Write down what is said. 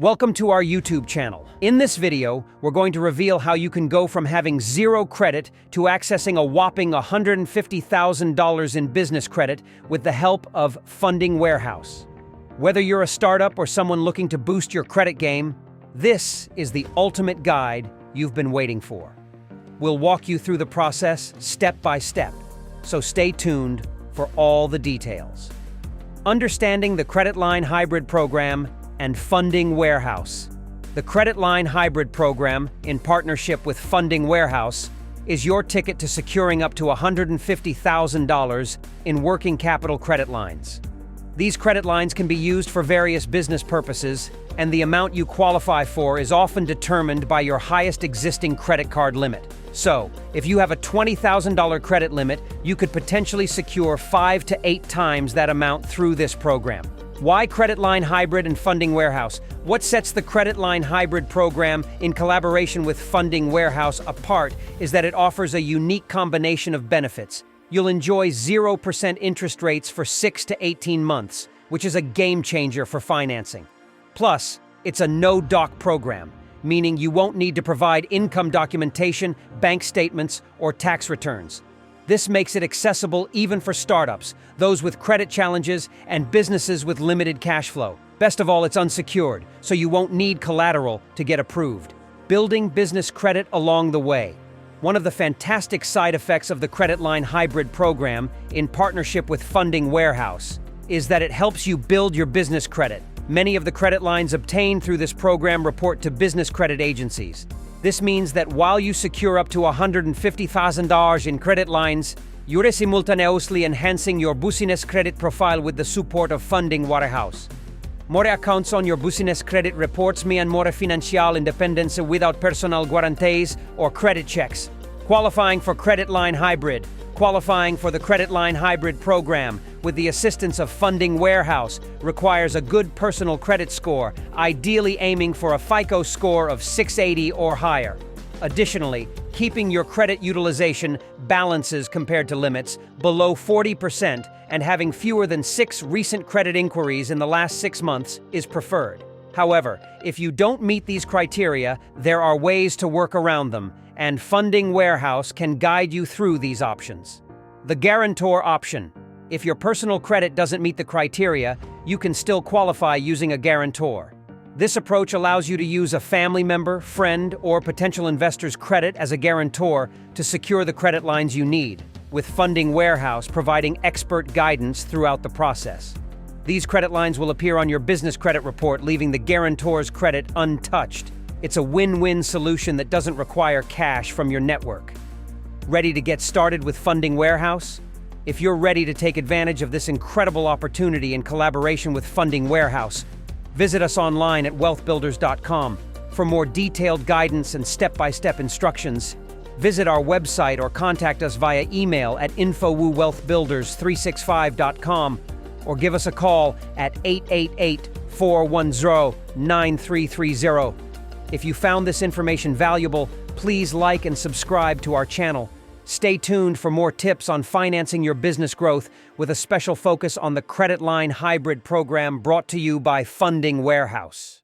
Welcome to our YouTube channel. In this video, we're going to reveal how you can go from having zero credit to accessing a whopping $150,000 in business credit with the help of Funding Warehouse. Whether you're a startup or someone looking to boost your credit game, this is the ultimate guide you've been waiting for. We'll walk you through the process step by step, so stay tuned for all the details. Understanding the Credit Line Hybrid Program and Funding Warehouse. The Credit Line Hybrid Program, in partnership with Funding Warehouse, is your ticket to securing up to $150,000 in working capital credit lines. These credit lines can be used for various business purposes, and the amount you qualify for is often determined by your highest existing credit card limit. So, if you have a $20,000 credit limit, you could potentially secure 5 to 8 times that amount through this program. Why Credit Line Hybrid and Funding Warehouse? What sets the Credit Line Hybrid program in collaboration with Funding Warehouse apart is that it offers a unique combination of benefits. You'll enjoy 0% interest rates for 6 to 18 months, which is a game changer for financing. Plus, it's a no-doc program, meaning you won't need to provide income documentation, bank statements, or tax returns. This makes it accessible even for startups, those with credit challenges, and businesses with limited cash flow. Best of all, it's unsecured, so you won't need collateral to get approved. Building business credit along the way. One of the fantastic side effects of the Credit Line Hybrid program, in partnership with Funding Warehouse, is that it helps you build your business credit. Many of the credit lines obtained through this program report to business credit agencies. This means that while you secure up to $150,000 in credit lines, you're simultaneously enhancing your business credit profile with the support of Funding Warehouse. More accounts on your business credit reports me and more financial independence without personal guarantees or credit checks. Qualifying for Credit Line Hybrid. Qualifying for the Credit Line Hybrid program with the assistance of Funding Warehouse requires a good personal credit score, ideally aiming for a FICO score of 680 or higher. Additionally, keeping your credit utilization balances compared to limits below 40% and having fewer than 6 recent credit inquiries in the last 6 months is preferred. However, if you don't meet these criteria, there are ways to work around them, and Funding Warehouse can guide you through these options. The guarantor option. If your personal credit doesn't meet the criteria, you can still qualify using a guarantor. This approach allows you to use a family member, friend, or potential investor's credit as a guarantor to secure the credit lines you need, with Funding Warehouse providing expert guidance throughout the process. These credit lines will appear on your business credit report, leaving the guarantor's credit untouched. It's a win-win solution that doesn't require cash from your network. Ready to get started with Funding Warehouse? If you're ready to take advantage of this incredible opportunity in collaboration with Funding Warehouse, visit us online at wealthbuilders.com. For more detailed guidance and step-by-step instructions, visit our website or contact us via email at info@wealthbuilders365.com or give us a call at 888-410-9330. If you found this information valuable, please like and subscribe to our channel. Stay tuned for more tips on financing your business growth with a special focus on the Credit Line Hybrid program brought to you by Funding Warehouse.